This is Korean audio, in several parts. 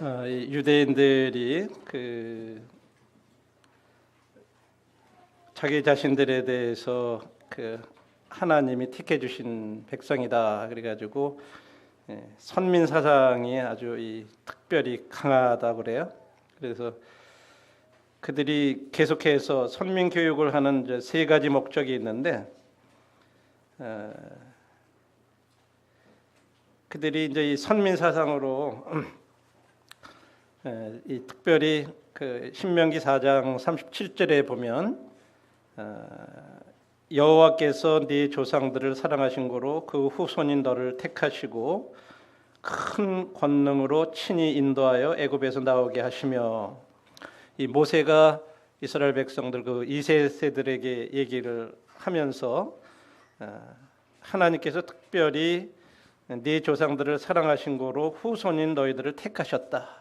이 유대인들이 자기 자신들에 대해서 하나님이 택해 주신 백성이다 그래가지고 선민 사상이 아주 특별히 강하다 그래요. 그래서 그들이 계속해서 선민 교육을 하는 이제 세 가지 목적이 있는데, 그들이 이제 이 선민 사상으로 특별히 신명기 4장 37절에 보면 여호와께서 네 조상들을 사랑하신 고로 그 후손인 너를 택하시고 큰 권능으로 친히 인도하여 애굽에서 나오게 하시며, 이 모세가 이스라엘 백성들 2세들에게 얘기를 하면서 하나님께서 특별히 네 조상들을 사랑하신 고로 후손인 너희들을 택하셨다.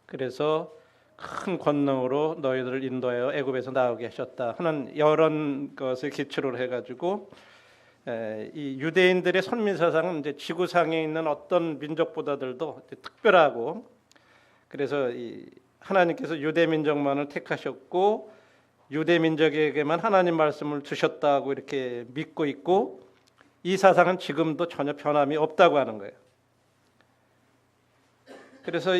그래서 큰 권능으로 너희들을 인도하여 애굽에서 나오게 하셨다 하는 이런 것을 기초로 해가지고 이 유대인들의 선민 사상은 이제 지구상에 있는 어떤 민족보다들도 특별하고, 그래서 하나님께서 유대 민족만을 택하셨고 유대 민족에게만 하나님 말씀을 주셨다고 이렇게 믿고 있고, 이 사상은 지금도 전혀 변함이 없다고 하는 거예요. 그래서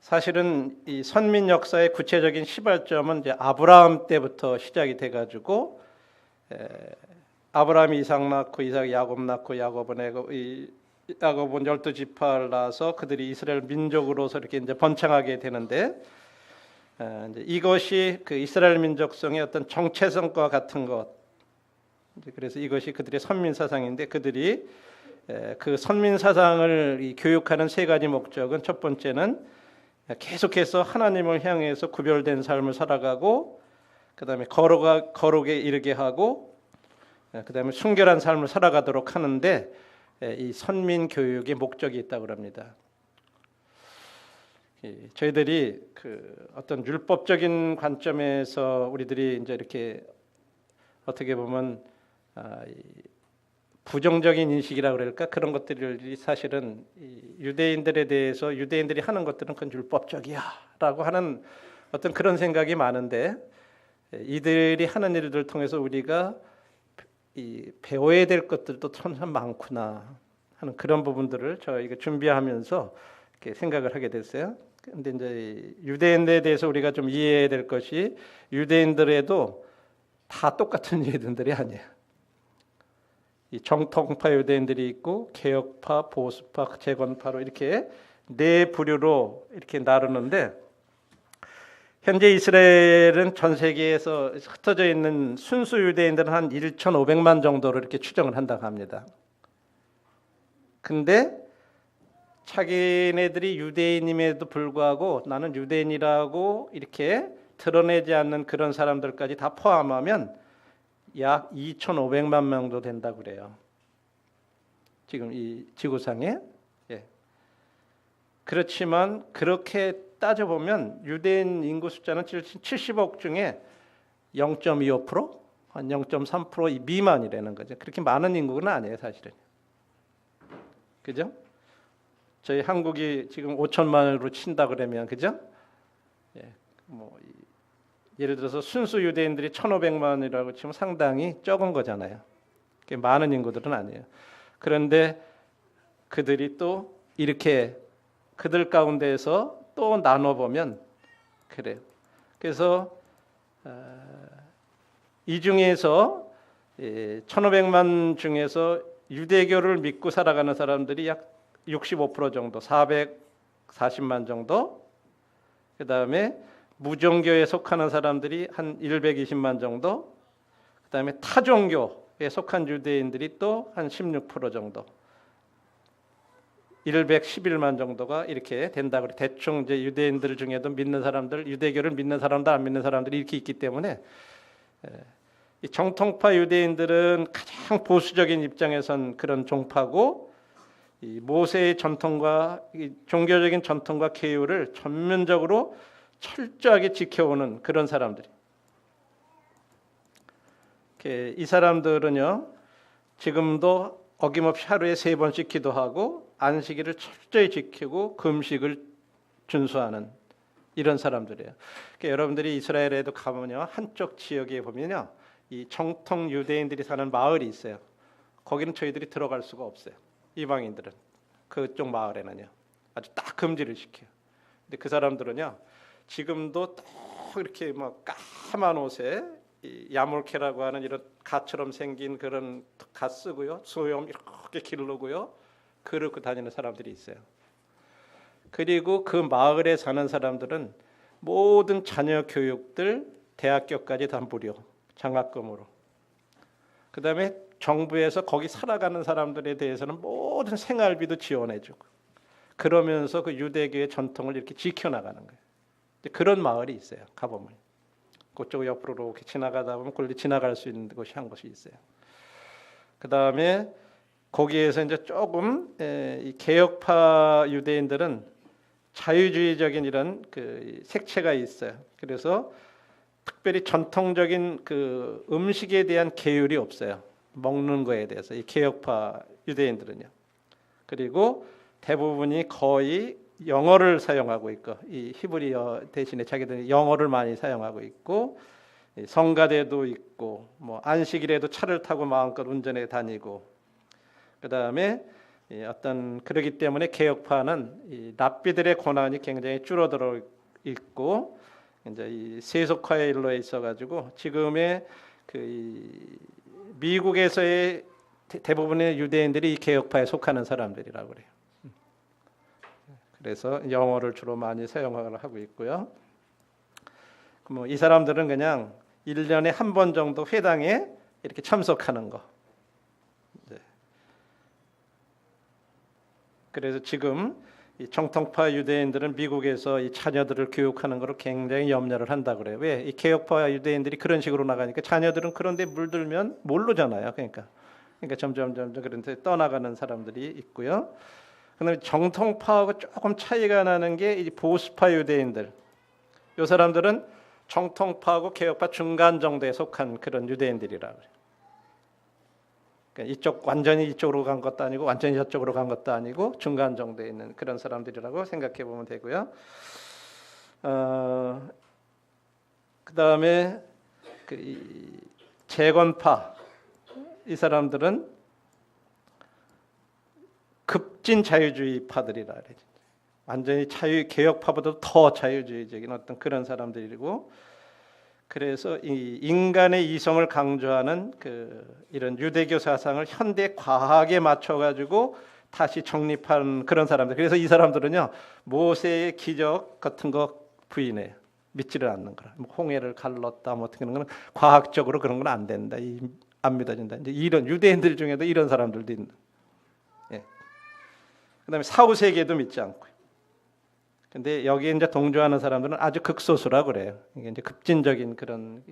사실은 이 선민 역사의 구체적인 시발점은 이제 아브라함 때부터 시작이 돼가지고, 아브라함이 이삭 낳고 이삭이 야곱 낳고 야곱은 12지파를 낳아서 그들이 이스라엘 민족으로서 이렇게 이제 번창하게 되는데, 이제 이것이 이스라엘 민족성의 어떤 정체성과 같은 것, 그래서 이것이 그들의 선민 사상인데, 그들이 그 선민 사상을 교육하는 세 가지 목적은, 첫 번째는 계속해서 하나님을 향해서 구별된 삶을 살아가고, 그 다음에 거룩에 이르게 하고, 그 다음에 순결한 삶을 살아가도록 하는데, 이 선민 교육의 목적이 있다고 합니다. 저희들이 어떤 율법적인 관점에서 우리들이 이제 이렇게 어떻게 보면 부정적인 인식이라고 그럴까, 그런 것들이 사실은 유대인들에 대해서 유대인들이 하는 것들은 그건 율법적이야라고 하는 어떤 그런 생각이 많은데, 이들이 하는 일들을 통해서 우리가 배워야 될 것들도 참 많구나 하는 그런 부분들을 저희가 준비하면서 이렇게 생각을 하게 됐어요. 근데 이제 유대인들에 대해서 우리가 좀 이해해야 될 것이, 유대인들에도 다 똑같은 유대인들이 아니에요. 이 정통파 유대인들이 있고 개혁파, 보수파, 재건파로 이렇게 네 부류로 이렇게 나누는데, 현재 이스라엘은 전 세계에서 흩어져 있는 순수 유대인들은 한 1,500만 정도로 이렇게 추정을 한다고 합니다. 근데 자기네들이 유대인임에도 불구하고 나는 유대인이라고 이렇게 드러내지 않는 그런 사람들까지 다 포함하면 약 2,500만 명도 된다고 그래요. 지금 이 지구상에. 그렇지만 그렇게 따져보면 유대인 인구 숫자는 70억 중에 0.25%? 한 0.3% 미만이라는 거죠. 그렇게 많은 인구는 아니에요, 사실은. 그죠? 저희 한국이 지금 5천만으로 친다 그러면, 그죠? 예를 들어서 순수 유대인들이 1,500만이라고 치면 상당히 적은 거잖아요. 많은 인구들은 아니에요. 그런데 그들이 또 이렇게 그들 가운데에서 또 나눠보면 그래요. 그래서 이 중에서 1,500만 중에서 유대교를 믿고 살아가는 사람들이 약 65% 정도, 440만 정도, 그 다음에 무종교에 속하는 사람들이 한 120만 정도, 그 다음에 타종교에 속한 유대인들이 또 한 16% 정도, 111만 정도가 이렇게 된다고. 대충 이제 유대인들 중에도 믿는 사람들, 유대교를 믿는 사람들, 안 믿는 사람들이 이렇게 있기 때문에, 이 정통파 유대인들은 가장 보수적인 입장에선 그런 종파고, 이 모세의 전통과 이 종교적인 전통과 계율을 전면적으로 철저하게 지켜오는 그런 사람들이. 이 사람들은요, 지금도 어김없이 하루에 3번씩 기도하고 안식일을 철저히 지키고 금식을 준수하는 이런 사람들이에요. 그러니까 여러분들이 이스라엘에도 가보면요, 한쪽 지역에 보면요, 이 정통 유대인들이 사는 마을이 있어요. 거기는 저희들이 들어갈 수가 없어요. 이방인들은 그쪽 마을에는요, 아주 딱 금지를 시켜요. 근데 그 사람들은요, 지금도 또 이렇게 뭐 까만 옷에 이 야몰케라고 하는 이런 갓처럼 생긴 그런 갓 쓰고요, 소염 이렇게 기르고요, 그러고 다니는 사람들이 있어요. 그리고 그 마을에 사는 사람들은 모든 자녀 교육들 대학교까지 다 무료 장학금으로. 그다음에 정부에서 거기 살아가는 사람들에 대해서는 모든 생활비도 지원해주고, 그러면서 그 유대교의 전통을 이렇게 지켜나가는 거예요. 그런 마을이 있어요. 가보면 그쪽 옆으로 이렇게 지나가다 보면 그걸 지나갈 수 있는 곳이 한 곳이 있어요. 그다음에 거기에서 이제 조금 이 개혁파 유대인들은 자유주의적인 이런 그 색채가 있어요. 그래서 특별히 전통적인 그 음식에 대한 계율이 없어요. 먹는 거에 대해서 이 개혁파 유대인들은요. 그리고 대부분이 거의 영어를 사용하고 있고, 이 히브리어 대신에 자기들이 영어를 많이 사용하고 있고, 성가대도 있고, 뭐 안식일에도 차를 타고 마음껏 운전해 다니고, 그다음에 어떤 그러기 때문에 개혁파는 이 랍비들의 권한이 굉장히 줄어들어 있고, 이제 이 세속화의 일로에 있어가지고 지금의 그 미국에서의 대부분의 유대인들이 이 개혁파에 속하는 사람들이라고 그래요. 그래서 영어를 주로 많이 사용하고 있고요. 뭐 이 사람들은 그냥 1년에 한 번 정도 회당에 이렇게 참석하는 거. 그래서 지금 이 정통파 유대인들은 미국에서 이 자녀들을 교육하는 것을 굉장히 염려를 한다 그래요. 왜? 이 개혁파 유대인들이 그런 식으로 나가니까 자녀들은 그런데 물들면 모르잖아요. 그러니까 점점 그런데 떠나가는 사람들이 있고요. 그다음에 정통파하고 조금 차이가 나는 게 이 보수파 유대인들. 이 사람들은 정통파하고 개혁파 중간 정도에 속한 그런 유대인들이라 그래요. 그러니까 이쪽 완전히 이쪽으로 간 것도 아니고 완전히 저쪽으로 간 것도 아니고 중간 정도에 있는 그런 사람들이라고 생각해 보면 되고요. 그다음에 그 재건파 이 사람들은 급진 자유주의파들이라 그래요. 완전히 개혁파보다 더 자유주의적인 어떤 그런 사람들이고, 그래서 이 인간의 이성을 강조하는 그 이런 유대교 사상을 현대 과학에 맞춰 가지고 다시 정립한 그런 사람들. 그래서 이 사람들은요, 모세의 기적 같은 거 부인해요. 믿지를 않는 거라. 뭐 홍해를 갈랐다 뭐 어떻게 하는 거는 과학적으로 그런 건 안 된다. 안 믿어진다. 이제 이런 유대인들 중에도 이런 사람들도 있는. 예. 그다음에 사후 세계도 믿지 않고요. 근데 여기에 이제 동조하는 사람들은 아주 극소수라 그래요. 이게 이제 급진적인 그런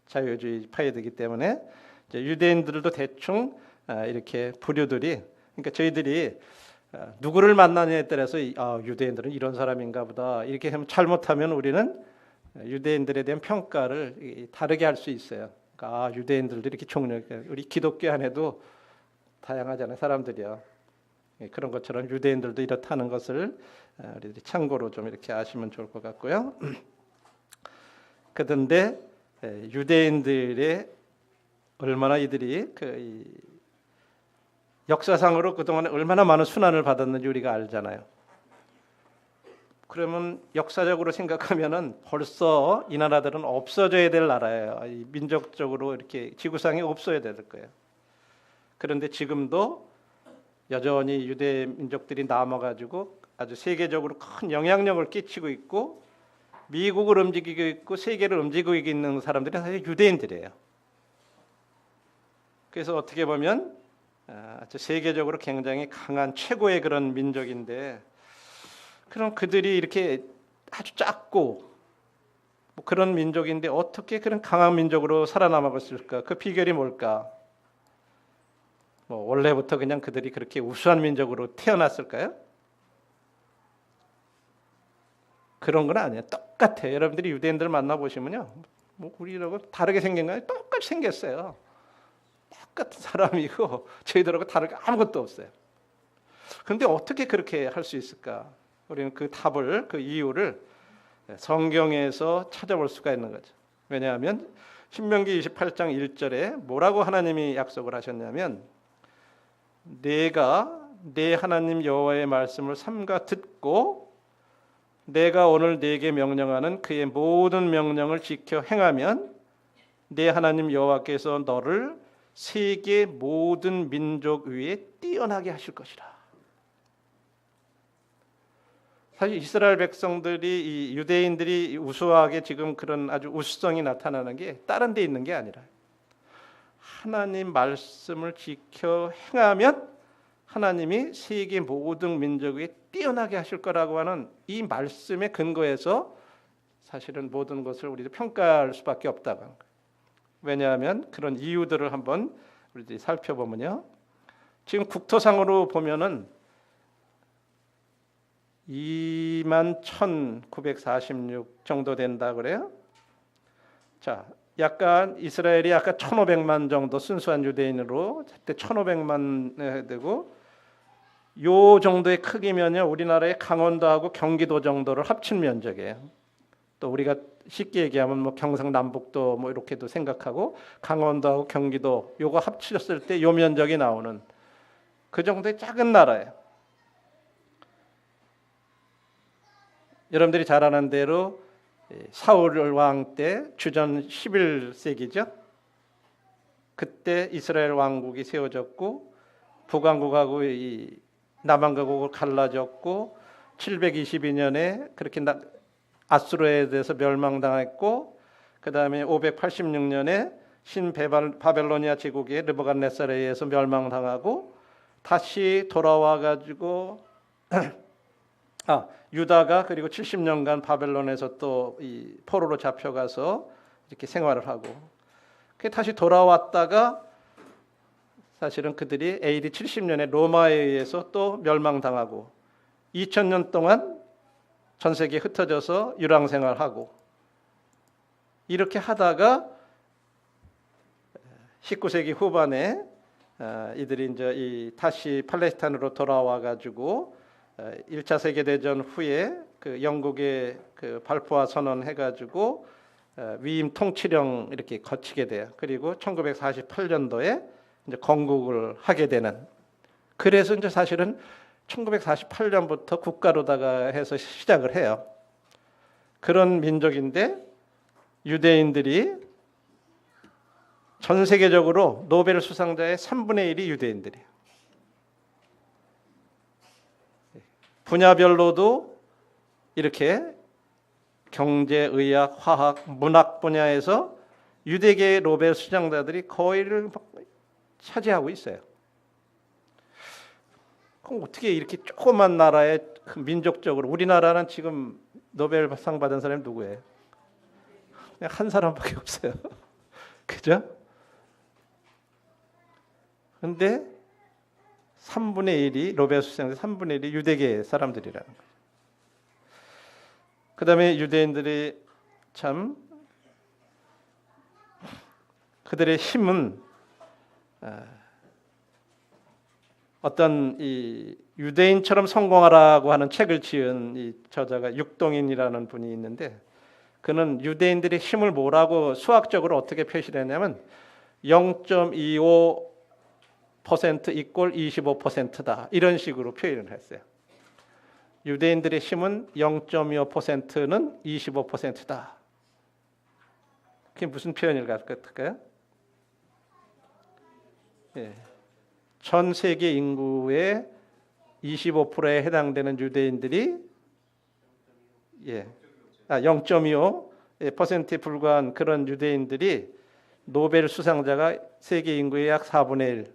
자유주의 파이들이기 때문에 이제 유대인들도 대충 이렇게 부류들이, 그러니까 저희들이 누구를 만나냐에 따라서 유대인들은 이런 사람인가 보다 이렇게 하면, 잘못하면 우리는 유대인들에 대한 평가를 다르게 할 수 있어요. 그러니까 유대인들도 이렇게 종류, 우리 기독교 안에도 다양하잖아요, 사람들이요. 그런 것처럼 유대인들도 이렇다는 것을 우리들이 참고로 좀 이렇게 아시면 좋을 것 같고요. 그런데 유대인들의 얼마나 이들이 그 역사상으로 그동안 얼마나 많은 순환을 받았는지 우리가 알잖아요. 그러면 역사적으로 생각하면은 벌써 이 나라들은 없어져야 될 나라예요. 민족적으로 이렇게 지구상에 없어야 될 거예요. 그런데 지금도 여전히 유대 민족들이 남아가지고 아주 세계적으로 큰 영향력을 끼치고 있고, 미국을 움직이고 있고 세계를 움직이고 있는 사람들이 사실 유대인들이에요. 그래서 어떻게 보면 아주 세계적으로 굉장히 강한 최고의 그런 민족인데, 그럼 그들이 이렇게 아주 작고 뭐 그런 민족인데 어떻게 그런 강한 민족으로 살아남아 있을까? 그 비결이 뭘까? 뭐 원래부터 그냥 그들이 그렇게 우수한 민족으로 태어났을까요? 그런 건 아니에요. 똑같아요. 여러분들이 유대인들 만나 보시면요, 뭐 우리하고 다르게 생긴 거 똑같이 생겼어요. 똑같은 사람이고 저희들하고 다르게 아무것도 없어요. 그런데 어떻게 그렇게 할 수 있을까? 우리는 그 답을, 그 이유를 성경에서 찾아볼 수가 있는 거죠. 왜냐하면 신명기 28장 1절에 뭐라고 하나님이 약속을 하셨냐면, 내가 내 하나님 여호와의 말씀을 삼가 듣고 내가 오늘 네게 명령하는 그의 모든 명령을 지켜 행하면 내 하나님 여호와께서 너를 세계 모든 민족 위에 뛰어나게 하실 것이라. 사실 이스라엘 백성들이, 이 유대인들이 우수하게 지금 그런 아주 우수성이 나타나는 게 다른 데 있는 게 아니라 하나님 말씀을 지켜 행하면 하나님이 세계 모든 민족 위에 뛰어나게 하실 거라고 하는 이 말씀의 근거에서 사실은 모든 것을 우리도 평가할 수밖에 없다고 하는 거예요. 왜냐하면 그런 이유들을 한번 우리들이 살펴보면요, 지금 국토상으로 보면은 21,946 정도 된다 그래요. 자, 약간 이스라엘이 약간 1,500만 정도 순수한 유대인으로 그때 1,500만 되고, 요 정도의 크기면요 우리나라의 강원도하고 경기도 정도를 합친 면적이에요. 또 우리가 쉽게 얘기하면 뭐 경상남북도 뭐 이렇게도 생각하고 강원도하고 경기도 요거 합쳤을 때 요 면적이 나오는 그 정도의 작은 나라예요. 여러분들이 잘 아는 대로 사울 왕 때 주전 11세기죠. 그때 이스라엘 왕국이 세워졌고 북왕국하고 이 남왕국을 갈라졌고 722년에 그렇게 아수르에 대해서 멸망당했고, 그 다음에 586년에 신바벨로니아 제국의 느부갓네살에 의해서 멸망당하고 다시 돌아와 가지고 유다가 그리고 70년간 바벨론에서 또 이 포로로 잡혀가서 이렇게 생활을 하고, 그 다시 돌아왔다가 사실은 그들이 AD 70년에 로마에 의해서 또 멸망당하고 2000년 동안 전 세계에 흩어져서 유랑생활하고 이렇게 하다가 19세기 후반에 이들이 이제 다시 팔레스타인으로 돌아와 가지고 1차 세계 대전 후에 그 영국의 그 발포와 선언해 가지고 위임 통치령 이렇게 거치게 돼요. 그리고 1948년도에 이제 건국을 하게 되는. 그래서 이제 사실은 1948년부터 국가로다가 해서 시작을 해요. 그런 민족인데 유대인들이 전 세계적으로 노벨 수상자의 3분의 1이 유대인들이에요. 분야별로도 이렇게 경제, 의학, 화학, 문학 분야에서 유대계 노벨 수상자들이 거의를 차지하고 있어요. 그럼 어떻게 이렇게 조그만 나라에 민족적으로, 우리나라는 지금 노벨상 받은 사람이 누구예요? 그냥 한 사람밖에 없어요. 그죠? 근데 3분의 1이 노벨 수상자 3분의 1이 유대계 사람들이라는 거예요. 그다음에 유대인들이 참 그들의 힘은 어떤 이 유대인처럼 성공하라고 하는 책을 지은 이 저자가 육동인이라는 분이 있는데, 그는 유대인들의 힘을 뭐라고 수학적으로 어떻게 표시를 했냐면 0.25% 이꼴 25%다 이런 식으로 표현을 했어요. 유대인들의 힘은 0.25%는 25%다. 그게 무슨 표현일 것 같을까요? 예. 전 세계 인구의 25%에 해당되는 유대인들이 0.25%에 불과한 그런 유대인들이 노벨 수상자가 세계 인구의 약 4분의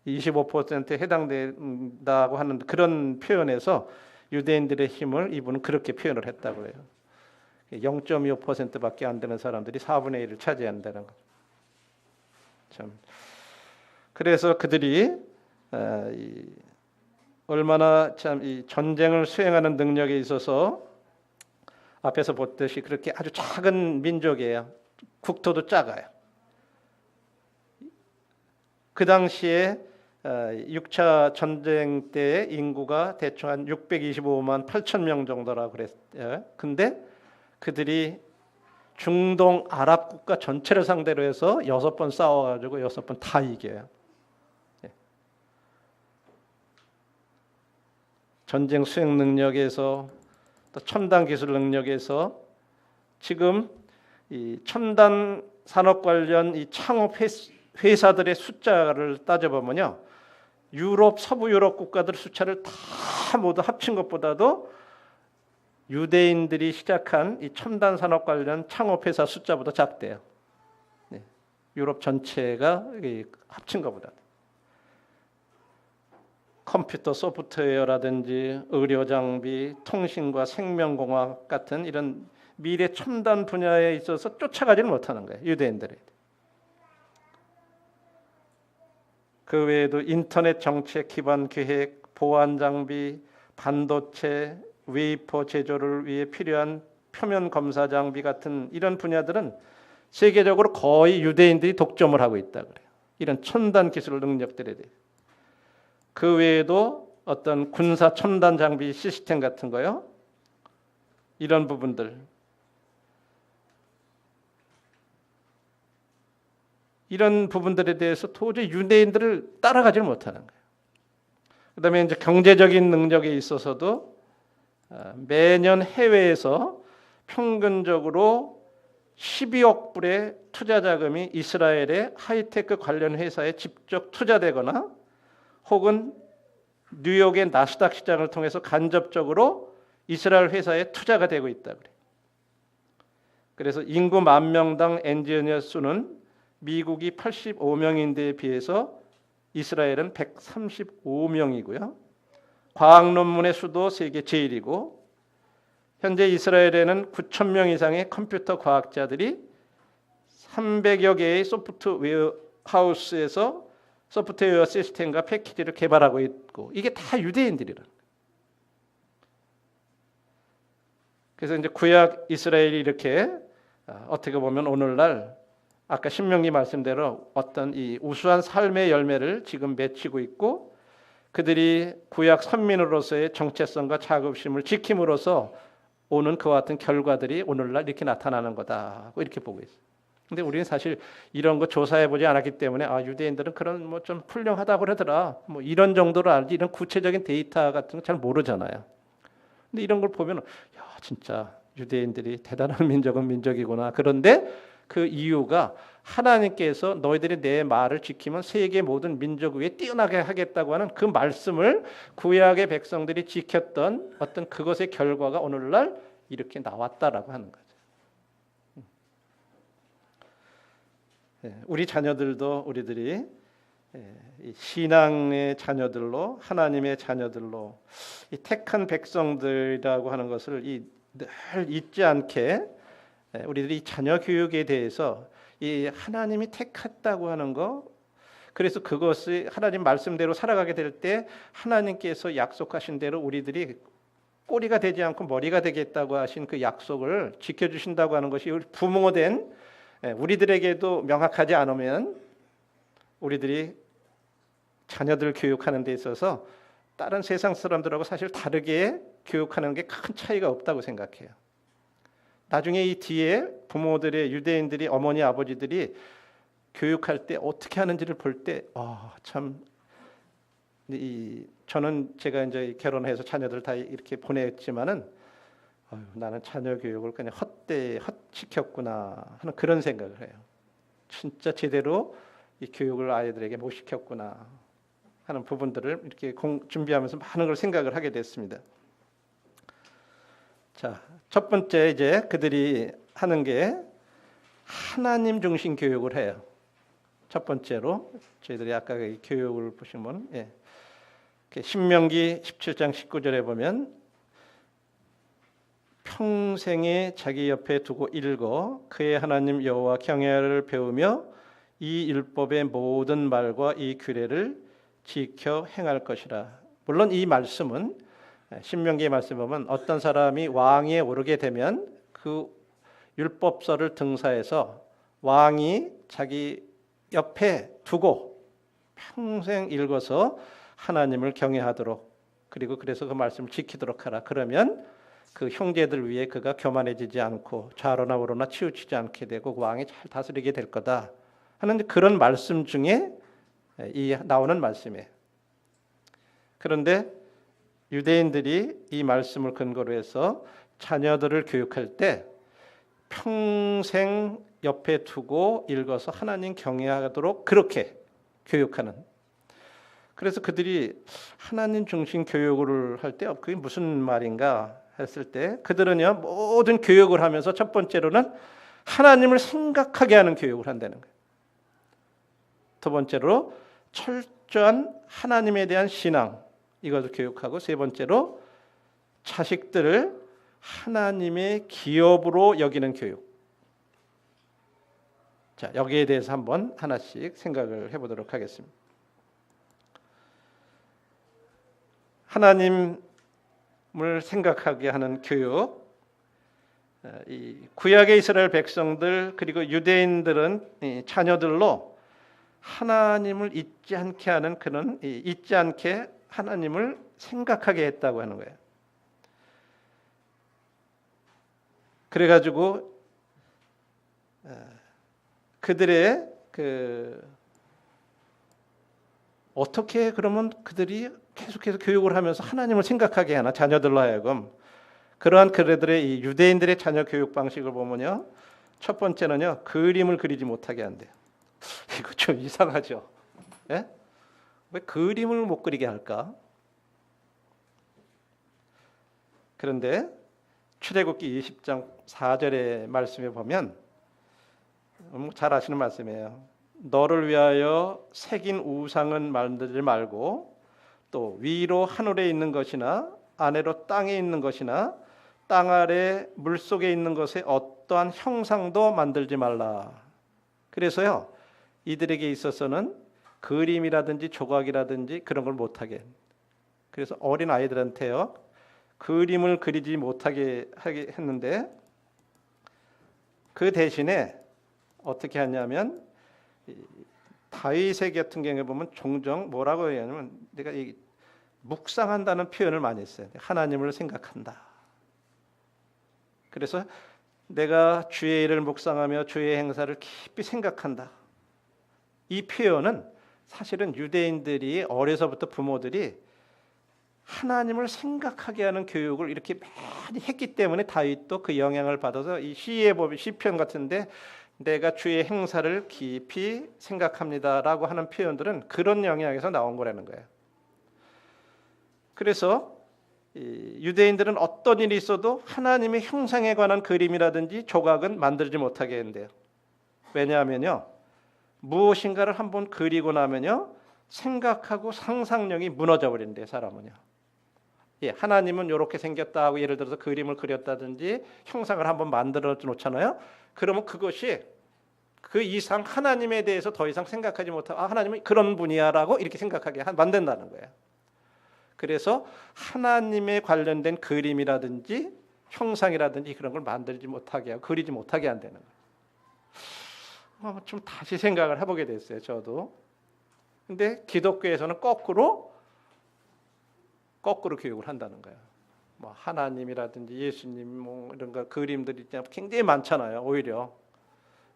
1, 25%에 해당된다고 하는 그런 표현에서 유대인들의 힘을 이분은 그렇게 표현을 했다고 해요. 0.25%밖에 안 되는 사람들이 4분의 1을 차지한다는 거. 참. 그래서 그들이 얼마나 참 이 전쟁을 수행하는 능력에 있어서 앞에서 봤듯이 그렇게 아주 작은 민족이에요. 국토도 작아요. 그 당시에 6차 전쟁 때 인구가 대충 한 625만 8천 명 정도라고 그랬어요. 근데 그들이 중동 아랍 국가 전체를 상대로 해서 6번 싸워가지고 6번 다 이겨요. 전쟁 수행 능력에서 또 첨단 기술 능력에서 지금 이 첨단 산업 관련 이 창업 회사들의 숫자를 따져보면요, 유럽 서부 유럽 국가들 숫자를 다 모두 합친 것보다도 유대인들이 시작한 이 첨단 산업 관련 창업 회사 숫자보다 작대요. 유럽 전체가 합친 것보다. 컴퓨터 소프트웨어라든지 의료 장비, 통신과 생명공학 같은 이런 미래 첨단 분야에 있어서 쫓아가지를 못하는 거예요, 유대인들이. 그 외에도 인터넷 정책 기반 계획, 보안 장비, 반도체, 웨이퍼 제조를 위해 필요한 표면 검사 장비 같은 이런 분야들은 세계적으로 거의 유대인들이 독점을 하고 있다 그래요. 이런 첨단 기술 능력들에 대해. 그 외에도 어떤 군사 첨단 장비 시스템 같은 거요, 이런 부분들, 이런 부분들에 대해서 도저히 유대인들을 따라가지 못하는 거예요. 그다음에 이제 경제적인 능력에 있어서도 매년 해외에서 평균적으로 12억 불의 투자 자금이 이스라엘의 하이테크 관련 회사에 직접 투자되거나 혹은 뉴욕의 나스닥 시장을 통해서 간접적으로 이스라엘 회사에 투자가 되고 있다 그래요. 그래서 인구 10,000명당 엔지니어 수는 미국이 85명인데에 비해서 이스라엘은 135명이고요. 과학 논문의 수도 세계 제일이고, 현재 이스라엘에는 9,000명 이상의 컴퓨터 과학자들이 300여 개의 소프트웨어 하우스에서 소프트웨어 시스템과 패키지를 개발하고 있고, 이게 다 유대인들이란. 그래서 이제 구약 이스라엘이 이렇게 어떻게 보면 오늘날 아까 신명기 말씀대로 어떤 이 우수한 삶의 열매를 지금 맺히고 있고, 그들이 구약 선민으로서의 정체성과 자긍심을 지킴으로써 오는 그와 같은 결과들이 오늘날 이렇게 나타나는 거다, 이렇게 보고 있어요. 근데 우리는 사실 이런 거 조사해 보지 않았기 때문에 유대인들은 그런 뭐 좀 훌륭하다고 그러더라, 뭐 이런 정도로 알지, 이런 구체적인 데이터 같은 거 잘 모르잖아요. 근데 이런 걸 보면 진짜 유대인들이 대단한 민족은 민족이구나. 그런데 그 이유가 하나님께서 너희들이 내 말을 지키면 세계 모든 민족 위에 뛰어나게 하겠다고 하는 그 말씀을 구약의 백성들이 지켰던 어떤 그것의 결과가 오늘날 이렇게 나왔다라고 하는 거죠. 우리 자녀들도 우리들이 신앙의 자녀들로, 하나님의 자녀들로, 이 택한 백성들이라고 하는 것을 늘 잊지 않게 우리들이 자녀 교육에 대해서 이 하나님이 택했다고 하는 거, 그래서 그것이 하나님 말씀대로 살아가게 될 때 하나님께서 약속하신 대로 우리들이 꼬리가 되지 않고 머리가 되겠다고 하신 그 약속을 지켜주신다고 하는 것이 부모된 우리들에게도 명확하지 않으면 우리들이 자녀들 교육하는 데 있어서 다른 세상 사람들하고 사실 다르게 교육하는 게 큰 차이가 없다고 생각해요. 나중에 이 뒤에 부모들의 유대인들이 어머니 아버지들이 교육할 때 어떻게 하는지를 볼 때 참, 저는 제가 이제 결혼해서 자녀들 다 이렇게 보냈지만은 나는 자녀 교육을 그냥 헛시켰구나 하는 그런 생각을 해요. 진짜 제대로 이 교육을 아이들에게 못 시켰구나 하는 부분들을 이렇게 준비하면서 많은 걸 생각을 하게 됐습니다. 자, 첫 번째 이제 그들이 하는 게 하나님 중심 교육을 해요. 첫 번째로 저희들이 아까 이 교육을 보시면 신명기 17장 19절에 보면 평생에 자기 옆에 두고 읽어 그의 하나님 여호와 경외를 배우며 이 율법의 모든 말과 이 규례를 지켜 행할 것이라. 물론 이 말씀은 신명기의 말씀 보면 어떤 사람이 왕위에 오르게 되면 그 율법서를 등사해서 왕이 자기 옆에 두고 평생 읽어서 하나님을 경외하도록, 그리고 그래서 그 말씀을 지키도록 하라. 그러면 그 형제들 위에 그가 교만해지지 않고 좌로나 우로나 치우치지 않게 되고 왕이 잘 다스리게 될 거다 하는 그런 말씀 중에 이 나오는 말씀이에요. 그런데 유대인들이 이 말씀을 근거로 해서 자녀들을 교육할 때 평생 옆에 두고 읽어서 하나님 경외하도록 그렇게 교육하는, 그래서 그들이 하나님 중심 교육을 할 때 그게 무슨 말인가 했을 때 그들은요 모든 교육을 하면서 첫 번째로는 하나님을 생각하게 하는 교육을 한다는 거예요. 두 번째로 철저한 하나님에 대한 신앙, 이것을 교육하고, 세 번째로 자식들을 하나님의 기업으로 여기는 교육. 자, 여기에 대해서 한번 하나씩 생각을 해보도록 하겠습니다. 하나님을 생각하게 하는 교육. 이 구약의 이스라엘 백성들 그리고 유대인들은 이 자녀들로 하나님을 잊지 않게 하는, 그런 잊지 않게 하나님을 생각하게 했다고 하는 거예요. 그래가지고 그들의 어떻게 그러면 그들이 계속해서 교육을 하면서 하나님을 생각하게 하나, 자녀들로 하여금. 그러한 그들의 이 유대인들의 자녀 교육 방식을 보면요, 첫 번째는요 그림을 그리지 못하게 한대요. 이거 좀 이상하죠? 예? 왜 그림을 못 그리게 할까? 그런데 출애굽기 20장 4절의 말씀에 보면 잘 아시는 말씀이에요. 너를 위하여 새긴 우상은 만들지 말고, 또 위로 하늘에 있는 것이나 아래로 땅에 있는 것이나 땅 아래 물속에 있는 것에 어떠한 형상도 만들지 말라. 그래서요 이들에게 있어서는 그림이라든지 조각이라든지 그런 걸 못하게, 그래서 어린 아이들한테요 그림을 그리지 못하게 하게 했는데, 그 대신에 어떻게 하냐면 다윗의 같은 경우에 보면 종종 뭐라고 하냐면, 내가 이 묵상한다는 표현을 많이 했어요. 하나님을 생각한다. 그래서 내가 주의 일을 묵상하며 주의 행사를 깊이 생각한다. 이 표현은 사실은 유대인들이 어려서부터 부모들이 하나님을 생각하게 하는 교육을 이렇게 많이 했기 때문에 다윗도 그 영향을 받아서 이 시편 같은데 내가 주의 행사를 깊이 생각합니다라고 하는 표현들은 그런 영향에서 나온 거라는 거예요. 그래서 유대인들은 어떤 일이 있어도 하나님의 형상에 관한 그림이라든지 조각은 만들지 못하게 했는데요. 왜냐하면요 무엇인가를 한번 그리고 나면요 생각하고 상상력이 무너져 버린대요, 사람은요. 예, 하나님은 이렇게 생겼다 하고 예를 들어서 그림을 그렸다든지 형상을 한번 만들어 놓잖아요. 그러면 그것이 그 이상 하나님에 대해서 더 이상 생각하지 못하고 하나님은 그런 분이야라고 이렇게 생각하게 만든다는 거예요. 그래서 하나님에 관련된 그림이라든지 형상이라든지 그런 걸 만들지 못하게 하고 그리지 못하게 한다는 거예요. 좀 다시 생각을 해보게 됐어요, 저도. 근데 기독교에서는 거꾸로 교육을 한다는 거예요. 뭐 하나님이라든지 예수님 뭐 이런 거 그림들이 굉장히 많잖아요, 오히려.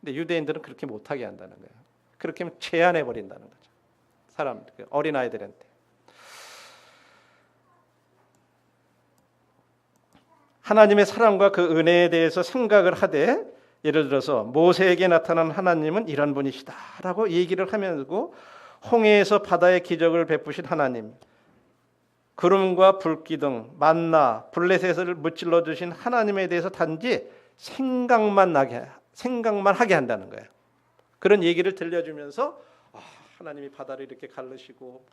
근데 유대인들은 그렇게 못하게 한다는 거예요. 그렇게 하면 제한해 버린다는 거죠, 사람 어린 아이들한테. 하나님의 사랑과 그 은혜에 대해서 생각을 하되, 예를 들어서 모세에게 나타난 하나님은 이런 분이시다라고 얘기를 하면서 홍해에서 바다의 기적을 베푸신 하나님, 구름과 불기둥, 만나, 블레셋을 무찔러 주신 하나님에 대해서 단지 생각만 하게 한다는 거예요. 그런 얘기를 들려주면서 하나님이 바다를 이렇게 가르시고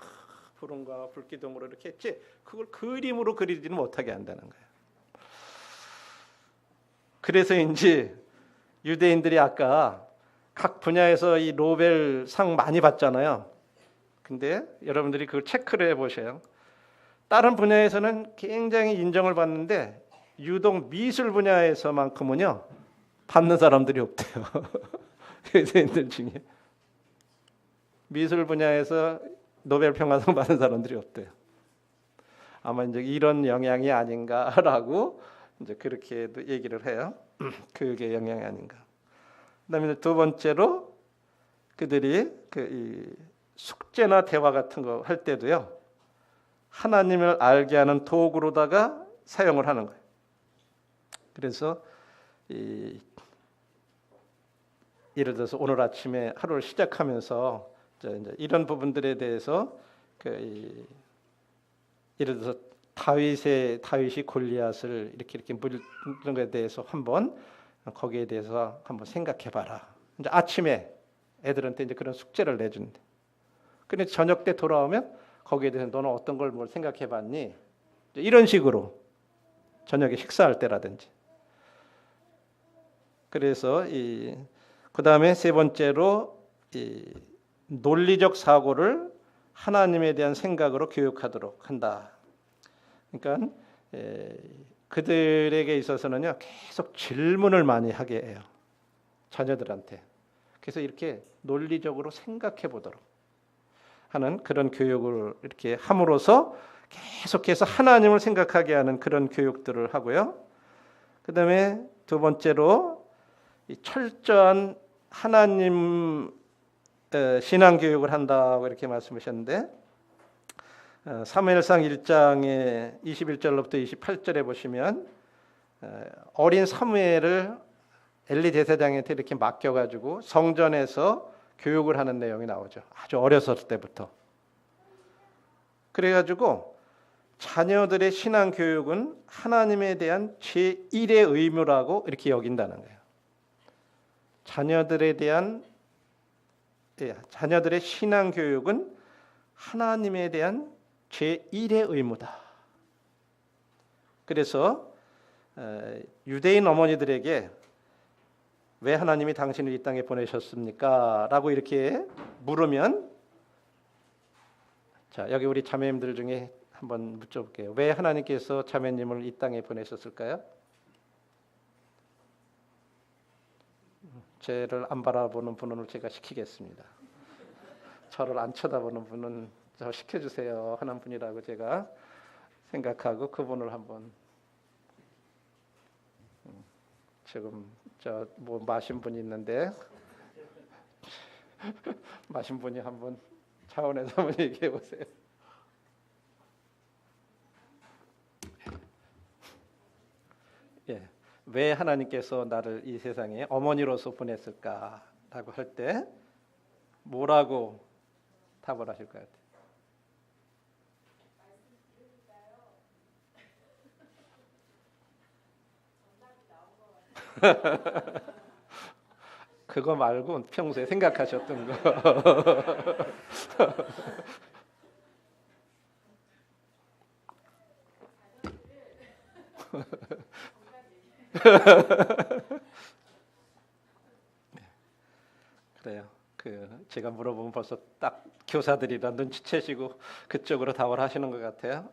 구름과 불기둥으로 이렇게 했지, 그걸 그림으로 그리지는 못하게 한다는 거예요. 그래서인지 유대인들이 아까 각 분야에서 이 노벨상 많이 받잖아요. 근데 여러분들이 그걸 체크를 해보세요. 다른 분야에서는 굉장히 인정을 받는데 유독 미술 분야에서만큼은요 받는 사람들이 없대요. 유대인들 중에. 미술 분야에서 노벨 평화상 받은 사람들이 없대요. 아마 이제 이런 영향이 아닌가라고 이제 그렇게도 얘기를 해요. 교육의 영향이 아닌가. 그다음에 두 번째로 그들이 이 숙제나 대화 같은 거 할 때도요, 하나님을 알게 하는 도구로다가 사용을 하는 거예요. 그래서 예를 들어서 오늘 아침에 하루를 시작하면서 이제 이런 부분들에 대해서 예를 들어서 다윗이 골리앗을 이렇게 물는 것에 대해서 거기에 대해서 한번 생각해봐라. 이제 아침에 애들한테 이제 그런 숙제를 내준대. 근데 저녁 때 돌아오면 거기에 대해서 너는 어떤 걸 뭘 생각해봤니? 이런 식으로 저녁에 식사할 때라든지. 그래서 그 다음에 세 번째로 논리적 사고를 하나님에 대한 생각으로 교육하도록 한다. 그러니까 그들에게 있어서는요, 계속 질문을 많이 하게 해요. 자녀들한테. 그래서 이렇게 논리적으로 생각해 보도록 하는 그런 교육을 이렇게 함으로써 계속해서 하나님을 생각하게 하는 그런 교육들을 하고요. 그다음에 두 번째로 이 철저한 하나님 신앙 교육을 한다고 이렇게 말씀하셨는데, 사무엘상 1장의 21절로부터 28절에 보시면 어린 사무엘을 엘리 제사장한테 이렇게 맡겨가지고 성전에서 교육을 하는 내용이 나오죠. 아주 어렸을 때부터. 그래가지고 자녀들의 신앙 교육은 하나님에 대한 제1의 의무라고 이렇게 여긴다는 거예요. 자녀들의 신앙 교육은 하나님에 대한 제1의 의무다. 그래서 유대인 어머니들에게 왜 하나님이 당신을 이 땅에 보내셨습니까? 라고 이렇게 물으면, 자, 여기 우리 자매님들 중에 한번 묻어볼게요. 왜 하나님께서 자매님을 이 땅에 보내셨을까요? 저를 안 바라보는 분을 제가 시키겠습니다. 저를 안 쳐다보는 분은 저 시켜주세요 하는 분이라고 제가 생각하고 그분을 한번, 지금 저 뭐 마신 분이 있는데 마신 분이 한번 차원에서 한번 얘기해 보세요. 예, 왜 하나님께서 나를 이 세상에 어머니로서 보냈을까라고 할 때 뭐라고 답을 하실 것 같아요? 그거 말고 평소에 생각하셨던 거. 그래요. 제가 물어보면 벌써 딱 교사들이라 눈치채시고 그쪽으로 답을 하시는 것 같아요.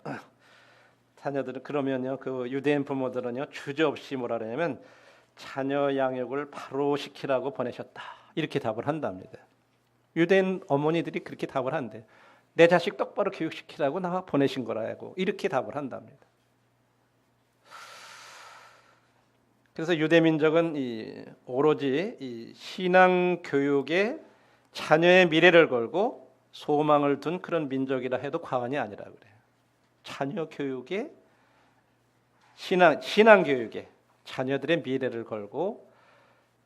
자녀들은 그러면요, 그 유대인 부모들은요, 주저없이 뭐라 그러냐면 자녀 양육을 바로 시키라고 보내셨다, 이렇게 답을 한답니다. 유대인 어머니들이 그렇게 답을 한대. 내 자식 똑바로 교육시키라고 나 보내신 거라고 이렇게 답을 한답니다. 그래서 유대 민족은 오로지 이 신앙 교육에 자녀의 미래를 걸고 소망을 둔 그런 민족이라 해도 과언이 아니라 그래요. 자녀 교육에 신앙 교육에 자녀들의 미래를 걸고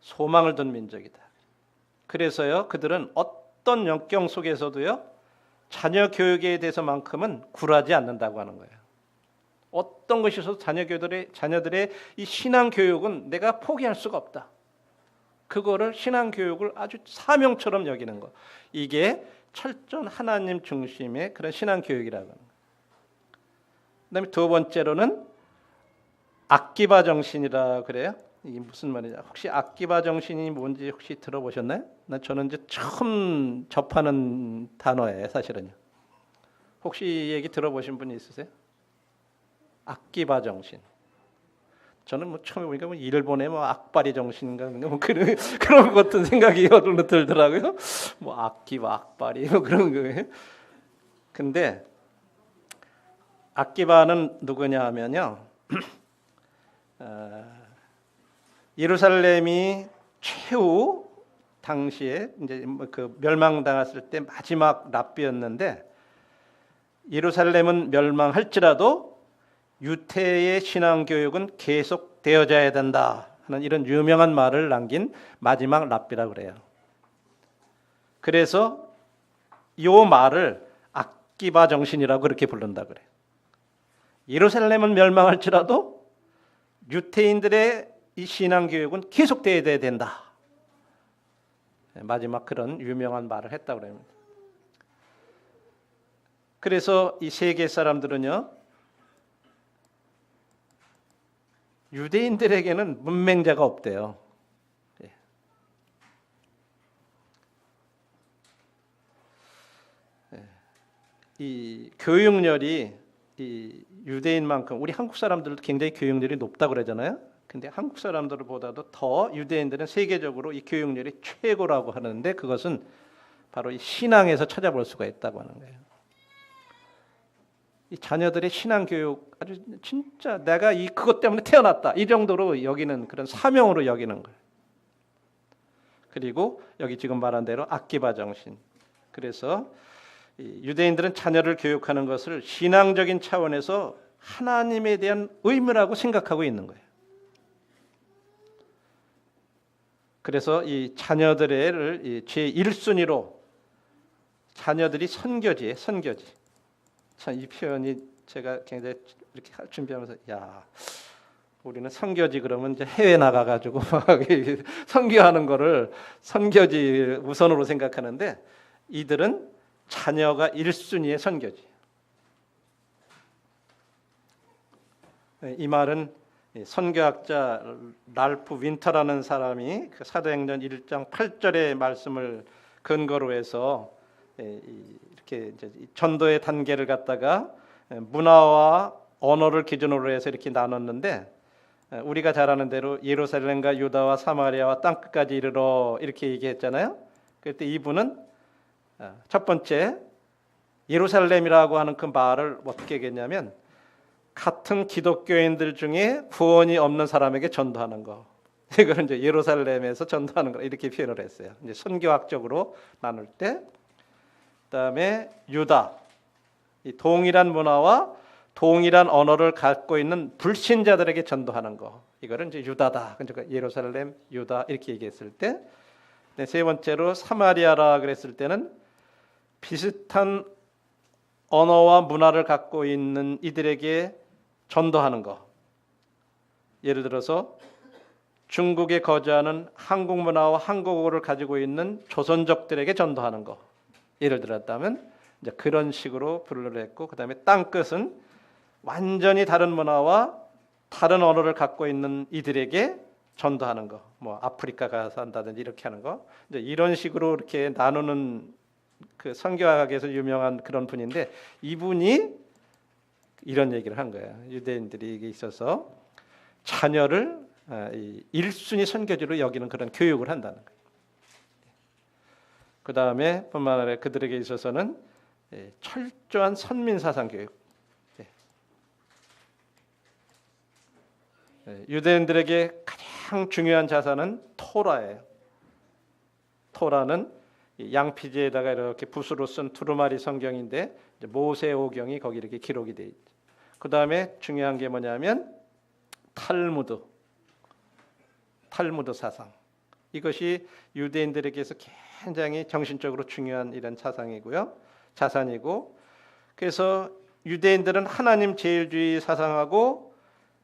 소망을 둔 민족이다. 그래서요, 그들은 어떤 역경 속에서도요, 자녀 교육에 대해서만큼은 굴하지 않는다고 하는 거예요. 어떤 것이 있어도 자녀들의 이 신앙 교육은 내가 포기할 수가 없다. 그거를 신앙 교육을 아주 사명처럼 여기는 거. 이게 철저한 하나님 중심의 그런 신앙 교육이라고 하는 거예요. 그다음에 두 번째로는 악기바 정신이라 그래요. 이게 무슨 말이냐? 혹시 악기바 정신이 뭔지 혹시 들어보셨나요? 저는 이제 처음 접하는 단어예요, 사실은요. 혹시 이 얘기 들어보신 분이 있으세요? 악기바 정신. 저는 뭐 처음에 보니까 뭐 일본의 뭐 악바리 정신인가 뭐 그런 것 같은 생각이 어느 들더라고요. 뭐 악기바 악바리 뭐 그런 거예요. 근데 악기바는 누구냐 하면요. 예루살렘이 최후 당시에 이제 그 멸망당했을 때 마지막 랍비였는데 예루살렘은 멸망할지라도 유태의 신앙 교육은 계속되어져야 된다 하는 이런 유명한 말을 남긴 마지막 랍비라고 그래요. 그래서 이 말을 악기바 정신이라고 그렇게 부른다 그래요. 예루살렘은 멸망할지라도 유태인들의 이 신앙 교육은 계속되어야 된다. 마지막 그런 유명한 말을 했다고 그래요. 그래서 이 세계 사람들은요, 유대인들에게는 문맹자가 없대요. 이 교육열이 이 유대인만큼 우리 한국 사람들도 굉장히 교육열이 높다고 그러잖아요. 근데 한국 사람들보다도 더 유대인들은 세계적으로 이 교육열이 최고라고 하는데 그것은 바로 이 신앙에서 찾아볼 수가 있다고 하는 거예요. 이 자녀들의 신앙 교육 아주 진짜 내가 그것 때문에 태어났다 이 정도로 여기는 그런 사명으로 여기는 거예요. 그리고 여기 지금 말한 대로 악기바 정신. 그래서 유대인들은 자녀를 교육하는 것을 신앙적인 차원에서 하나님에 대한 의무라고 생각하고 있는 거예요. 그래서 이 자녀들을 제 1순위로 자녀들이 선교지에 선교지. 참 이 표현이 제가 굉장히 이렇게 준비하면서 우리는 선교지 그러면 이제 해외 나가가지고 선교하는 거를 선교지 우선으로 생각하는데 이들은 자녀가 1순위의 선교지. 이 말은 선교학자 랄프 윈터라는 사람이 그 사도행전 1장 8절의 말씀을 근거로 해서 이렇게 이제 전도의 단계를 갖다가 문화와 언어를 기준으로 해서 이렇게 나눴는데 우리가 잘 아는 대로 예루살렘과 유다와 사마리아와 땅끝까지 이르러 이렇게 얘기했잖아요. 그때 이분은 첫 번째 예루살렘이라고 하는 그 말을 어떻게 얘기했냐면 같은 기독교인들 중에 구원이 없는 사람에게 전도하는 거. 이걸 이제 예루살렘에서 전도하는 거 이렇게 표현을 했어요. 이제 선교학적으로 나눌 때, 그다음에 유다, 이 동일한 문화와 동일한 언어를 갖고 있는 불신자들에게 전도하는 거. 이거를 이제 유다다. 그러니까 예루살렘, 유다 이렇게 얘기했을 때, 세 번째로 사마리아라 그랬을 때는 비슷한 언어와 문화를 갖고 있는 이들에게 전도하는 거. 예를 들어서 중국에 거주하는 한국 문화와 한국어를 가지고 있는 조선족들에게 전도하는 거. 예를 들었다면 이제 그런 식으로 분류를 했고, 그다음에 땅끝은 완전히 다른 문화와 다른 언어를 갖고 있는 이들에게 전도하는 거. 뭐 아프리카 가서 한다든지 이렇게 하는 거. 이제 이런 식으로 이렇게 나누는 그 선교학에서 유명한 그런 분인데 이분이 이런 얘기를 한 거예요. 유대인들이 있어서 자녀를 1순위 선교지로 여기는 그런 교육을 한다는 거예요. 그 다음에 뿐만 아니라 그들에게 있어서는 철저한 선민사상 교육. 유대인들에게 가장 중요한 자산은 토라예요. 토라는 양피지에다가 이렇게 붓으로 쓴 두루마리 성경인데 모세오경이 거기 이렇게 기록이 돼 있죠. 그 다음에 중요한 게 뭐냐면 탈무드 사상. 이것이 유대인들에게서 굉장히 정신적으로 중요한 이런 자산이고, 그래서 유대인들은 하나님 제일주의 사상하고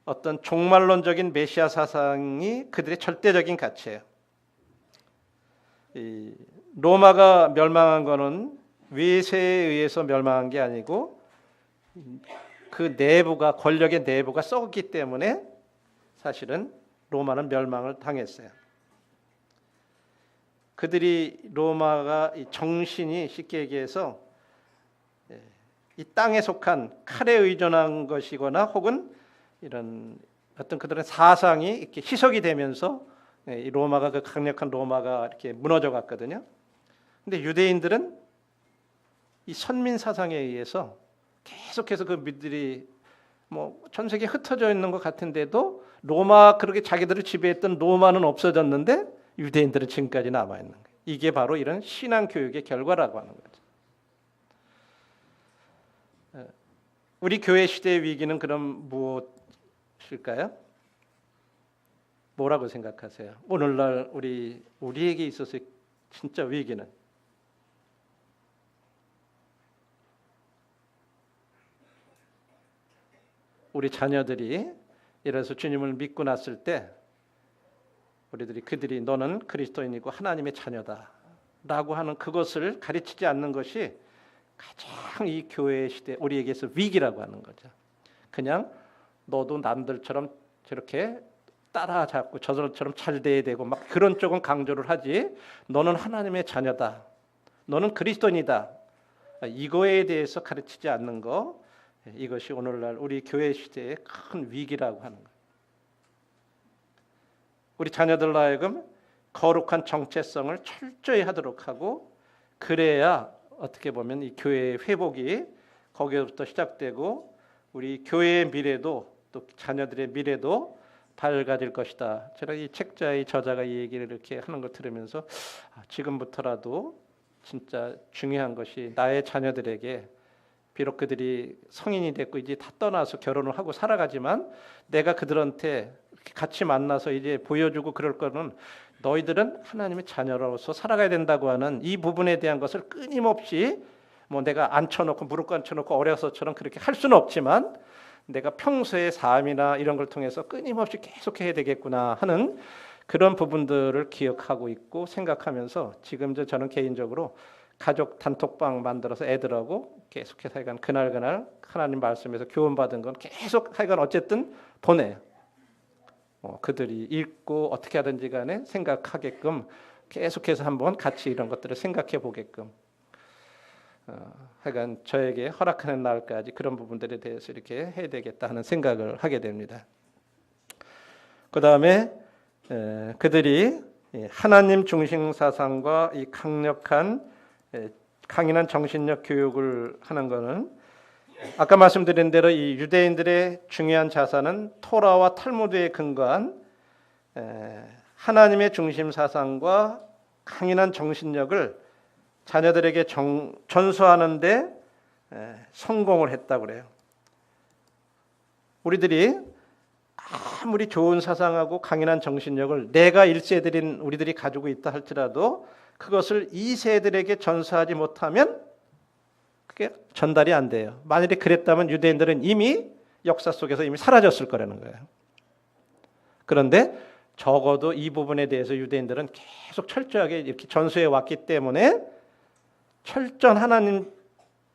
어떤 종말론적인 메시아 사상이 그들의 절대적인 가치예요. 이 로마가 멸망한 거는 외세에 의해서 멸망한 게 아니고 그 내부가 권력의 내부가 썩었기 때문에 사실은 로마는 멸망을 당했어요. 그들이 로마가 정신이 쉽게 얘기해서 이 땅에 속한 칼에 의존한 것이거나 혹은 이런 어떤 그들의 사상이 이렇게 희석이 되면서 이 로마가 그 강력한 로마가 이렇게 무너져 갔거든요. 근데 유대인들은 이 선민 사상에 의해서 계속해서 그 민들이 뭐 전 세계에 흩어져 있는 것 같은데도 로마 그렇게 자기들을 지배했던 로마는 없어졌는데 유대인들은 지금까지 남아 있는 거예요. 이게 바로 이런 신앙 교육의 결과라고 하는 거죠. 우리 교회 시대의 위기는 그럼 무엇일까요? 뭐라고 생각하세요? 오늘날 우리에게 있어서 진짜 위기는 우리 자녀들이 이래서 주님을 믿고 났을 때 그들이 너는 그리스도인이고 하나님의 자녀다라고 하는 그것을 가르치지 않는 것이 가장 이 교회 시대 우리에게서 위기라고 하는 거죠. 그냥 너도 남들처럼 저렇게 따라잡고 저들처럼 잘 돼야 되고 막 그런 쪽은 강조를 하지. 너는 하나님의 자녀다. 너는 그리스도인이다. 이거에 대해서 가르치지 않는 거, 이것이 오늘날 우리 교회 시대의 큰 위기라고 하는 거예요. 우리 자녀들로 하여금 거룩한 정체성을 철저히 하도록 하고, 그래야 어떻게 보면 이 교회의 회복이 거기서부터 시작되고 우리 교회의 미래도 또 자녀들의 미래도 밝아질 것이다. 제가 이 책자의 저자가 이 얘기를 이렇게 하는 걸 들으면서 지금부터라도 진짜 중요한 것이 나의 자녀들에게 비록 그들이 성인이 됐고 이제 다 떠나서 결혼을 하고 살아가지만 내가 그들한테 같이 만나서 이제 보여주고 그럴 거는 너희들은 하나님의 자녀로서 살아가야 된다고 하는 이 부분에 대한 것을 끊임없이 뭐 내가 앉혀놓고 무릎 앉혀놓고 어려서처럼 그렇게 할 수는 없지만 내가 평소의 삶이나 이런 걸 통해서 끊임없이 계속해야 되겠구나 하는 그런 부분들을 기억하고 있고 생각하면서 지금 저는 개인적으로 가족 단톡방 만들어서 애들하고 계속해서 하여간 그날 하나님 말씀에서 교훈받은 건 계속 하여간 어쨌든 보내요. 그들이 읽고 어떻게 하든지 간에 생각하게끔 계속해서 한번 같이 이런 것들을 생각해 보게끔 하여간 저에게 허락하는 날까지 그런 부분들에 대해서 이렇게 해야 되겠다 하는 생각을 하게 됩니다. 그 다음에 그들이 하나님 중심 사상과 이 강력한 강인한 정신력 교육을 하는 것은 아까 말씀드린 대로 이 유대인들의 중요한 자산은 토라와 탈무드에 근거한 하나님의 중심 사상과 강인한 정신력을 자녀들에게 전수하는데 성공을 했다고 그래요. 우리들이 아무리 좋은 사상하고 강인한 정신력을 내가 1세들인 우리들이 가지고 있다 할지라도 그것을 2세들에게 전수하지 못하면 그게 전달이 안 돼요. 만일에 그랬다면 유대인들은 이미 역사 속에서 이미 사라졌을 거라는 거예요. 그런데 적어도 이 부분에 대해서 유대인들은 계속 철저하게 이렇게 전수해 왔기 때문에 철저한 하나님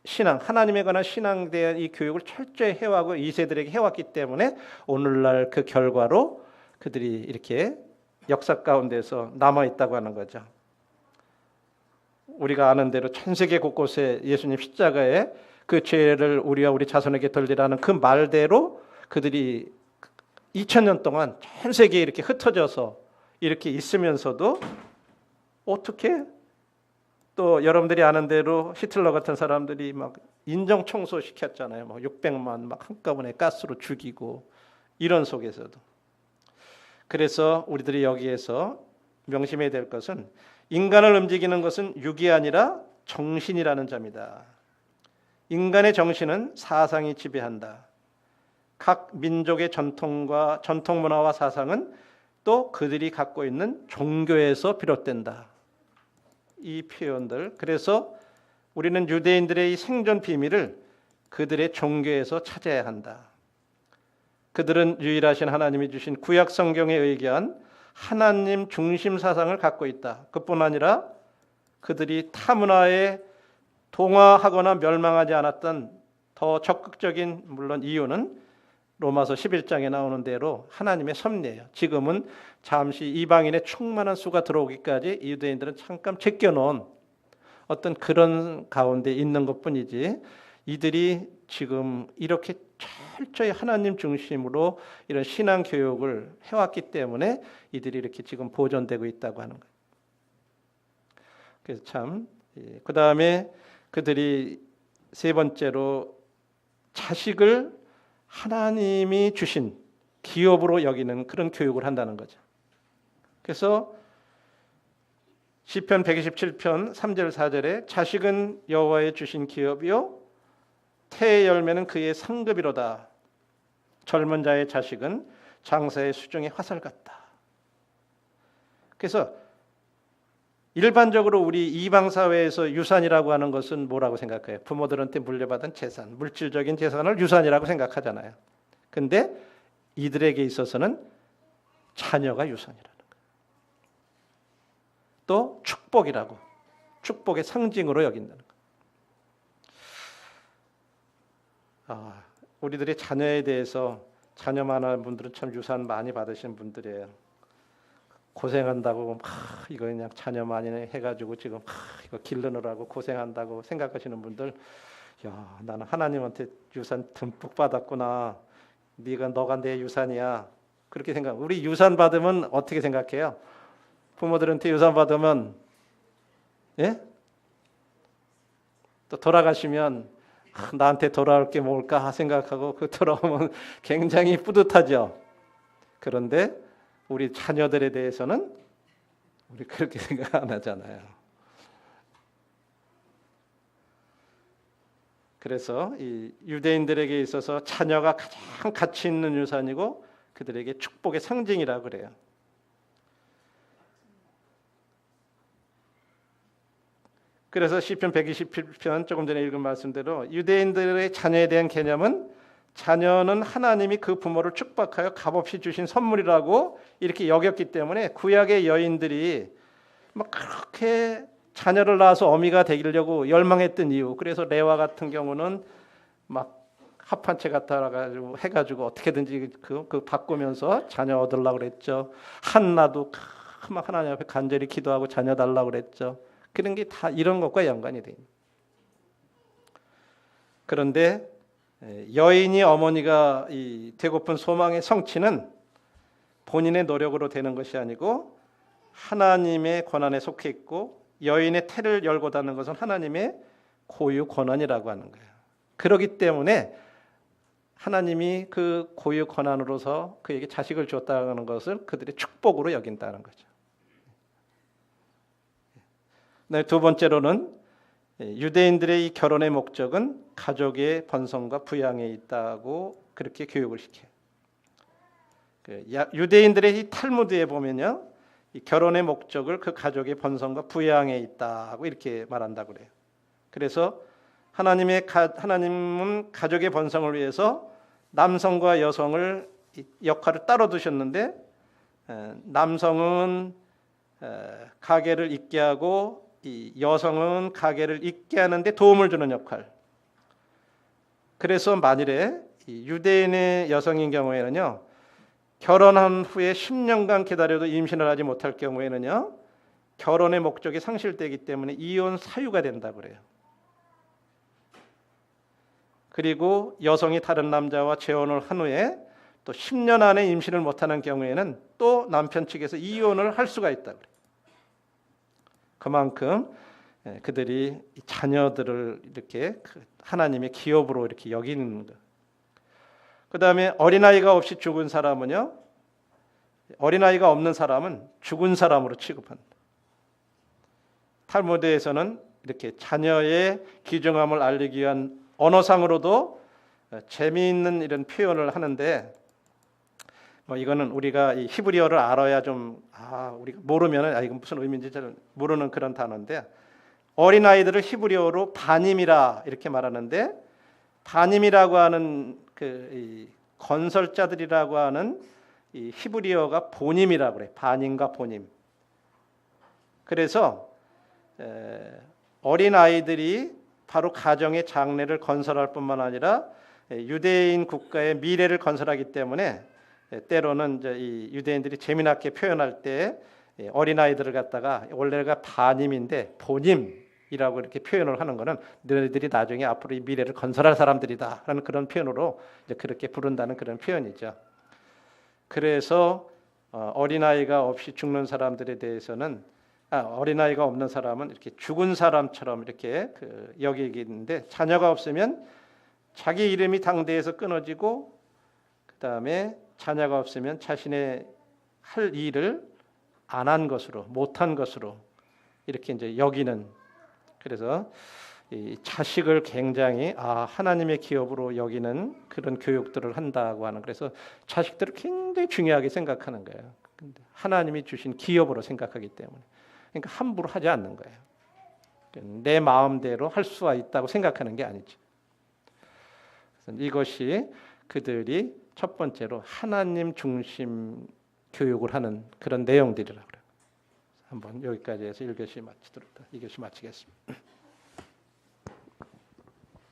신앙, 하나님에 관한 신앙에 대한 이 교육을 철저히 해왔고 2세들에게 해왔기 때문에 오늘날 그 결과로 그들이 이렇게 역사 가운데서 남아있다고 하는 거죠. 우리가 아는 대로 전 세계 곳곳에 예수님 십자가에 그 죄를 우리와 우리 자손에게 돌리라는 그 말대로 그들이 2000년 동안 전 세계에 이렇게 흩어져서 이렇게 있으면서도 어떻게 또 여러분들이 아는 대로 히틀러 같은 사람들이 막 인정 청소 시켰잖아요. 막 600만 막 한꺼번에 가스로 죽이고 이런 속에서도. 그래서 우리들이 여기에서 명심해야 될 것은 인간을 움직이는 것은 육이 아니라 정신이라는 점이다. 인간의 정신은 사상이 지배한다. 각 민족의 전통과 전통 문화와 사상은 또 그들이 갖고 있는 종교에서 비롯된다. 이 표현들. 그래서 우리는 유대인들의 이 생존 비밀을 그들의 종교에서 찾아야 한다. 그들은 유일하신 하나님이 주신 구약 성경에 의견 하나님 중심 사상을 갖고 있다. 그뿐 아니라 그들이 타 문화에 동화하거나 멸망하지 않았던 더 적극적인 물론 이유는 로마서 11장에 나오는 대로 하나님의 섭리예요. 지금은 잠시 이방인의 충만한 수가 들어오기까지 유대인들은 잠깐 제껴놓은 어떤 그런 가운데 있는 것뿐이지 이들이 지금 이렇게 철저히 하나님 중심으로 이런 신앙 교육을 해왔기 때문에 이들이 이렇게 지금 보존되고 있다고 하는 거예요. 그래서 참, 그 다음에 그들이 세 번째로 자식을 하나님이 주신 기업으로 여기는 그런 교육을 한다는 거죠. 그래서 시편 127편 3절 4절에 자식은 여호와의 주신 기업이요 태의 열매는 그의 상급이로다. 젊은 자의 자식은 장사의 수중의 화살 같다. 그래서 일반적으로 우리 이방 사회에서 유산이라고 하는 것은 뭐라고 생각해요? 부모들한테 물려받은 재산, 물질적인 재산을 유산이라고 생각하잖아요. 근데 이들에게 있어서는 자녀가 유산이라는 거예요. 또 축복이라고, 축복의 상징으로 여긴다는 거예요. 우리들의 자녀에 대해서 자녀 많은 분들은 참 유산 많이 받으신 분들이에요. 고생한다고 이거 그냥 자녀 많이 해가지고 지금 이거 기르느라고 고생한다고 생각하시는 분들, 야, 나는 하나님한테 유산 듬뿍 받았구나. 너가 내 유산이야. 그렇게 생각. 우리 유산 받으면 어떻게 생각해요? 부모들한테 유산 받으면, 예? 또 돌아가시면 나한테 돌아올 게 뭘까 생각하고 그 돌아오면 굉장히 뿌듯하죠. 그런데 우리 자녀들에 대해서는 우리 그렇게 생각 안 하잖아요. 그래서 이 유대인들에게 있어서 자녀가 가장 가치 있는 유산이고 그들에게 축복의 상징이라고 그래요. 그래서 시편 127편 조금 전에 읽은 말씀대로 유대인들의 자녀에 대한 개념은 자녀는 하나님이 그 부모를 축복하여 값없이 주신 선물이라고 이렇게 여겼기 때문에 구약의 여인들이 막 그렇게 자녀를 낳아서 어미가 되려고 열망했던 이유. 그래서 레와 같은 경우는 막 합한 채 갖다가지고 해가지고 어떻게든지 그 바꾸면서 자녀 얻으려고 그랬죠. 한나도 막 하나님 앞에 간절히 기도하고 자녀 달라고 그랬죠. 그런 게 다 이런 것과 연관이 돼요. 그런데 여인이 어머니가 이 되고픈 소망의 성취는 본인의 노력으로 되는 것이 아니고 하나님의 권한에 속해 있고 여인의 태를 열고 닫는 것은 하나님의 고유 권한이라고 하는 거예요. 그렇기 때문에 하나님이 그 고유 권한으로서 그에게 자식을 줬다는 것을 그들의 축복으로 여긴다는 거죠. 네, 두 번째로는 유대인들의 이 결혼의 목적은 가족의 번성과 부양에 있다고 그렇게 교육을 시켜요. 유대인들의 이 탈무드에 보면요, 이 결혼의 목적을 그 가족의 번성과 부양에 있다고 이렇게 말한다고 그래요. 그래서 하나님은 가족의 번성을 위해서 남성과 여성을 역할을 따로 두셨는데 남성은 가계를 잇게 하고 이 여성은 가계를 잇게 하는데 도움을 주는 역할. 그래서 만일에 유대인의 여성인 경우에는요, 결혼한 후에 10년간 기다려도 임신을 하지 못할 경우에는요, 결혼의 목적이 상실되기 때문에 이혼 사유가 된다고 그래요. 그리고 여성이 다른 남자와 재혼을 한 후에 또 10년 안에 임신을 못하는 경우에는 또 남편 측에서 이혼을 할 수가 있다고 그래요. 그만큼 그들이 자녀들을 이렇게 하나님의 기업으로 이렇게 여기는 것. 그 다음에 어린아이가 없이 죽은 사람은요, 어린아이가 없는 사람은 죽은 사람으로 취급한다. 탈무드에서는 이렇게 자녀의 귀중함을 알리기 위한 언어상으로도 재미있는 이런 표현을 하는데, 이거는 우리가 이 히브리어를 알아야 좀 우리가 모르면은 이건 무슨 의미인지 잘 모르는 그런 단어인데, 어린 아이들을 히브리어로 바님이라 이렇게 말하는데, 바님이라고 하는 이 건설자들이라고 하는 이 히브리어가 보님이라고 그래. 바님과 보님. 그래서 어린 아이들이 바로 가정의 장래를 건설할 뿐만 아니라 유대인 국가의 미래를 건설하기 때문에 때로는 이제 이 유대인들이 재미나게 표현할 때 어린 아이들을 갖다가 원래가 바님인데 보님 이라고 이렇게 표현을 하는 거는 너희들이 나중에 앞으로 이 미래를 건설할 사람들이다라는 그런 표현으로 이제 그렇게 부른다는 그런 표현이죠. 그래서 어린아이가 없이 죽는 사람들에 대해서는 어린아이가 없는 사람은 이렇게 죽은 사람처럼 이렇게 여기는데, 자녀가 없으면 자기 이름이 당대에서 끊어지고, 그다음에 자녀가 없으면 자신의 할 일을 안 한 것으로, 못한 것으로 이렇게 이제 여기는, 그래서 이 자식을 굉장히 하나님의 기업으로 여기는 그런 교육들을 한다고 하는, 그래서 자식들을 굉장히 중요하게 생각하는 거예요. 근데 하나님이 주신 기업으로 생각하기 때문에, 그러니까 함부로 하지 않는 거예요. 내 마음대로 할 수가 있다고 생각하는 게 아니죠. 그래서 이것이 그들이 첫 번째로 하나님 중심 교육을 하는 그런 내용들이라고 그래요. 한번 여기까지 해서 1교시 마치도록, 2교시 마치겠습니다.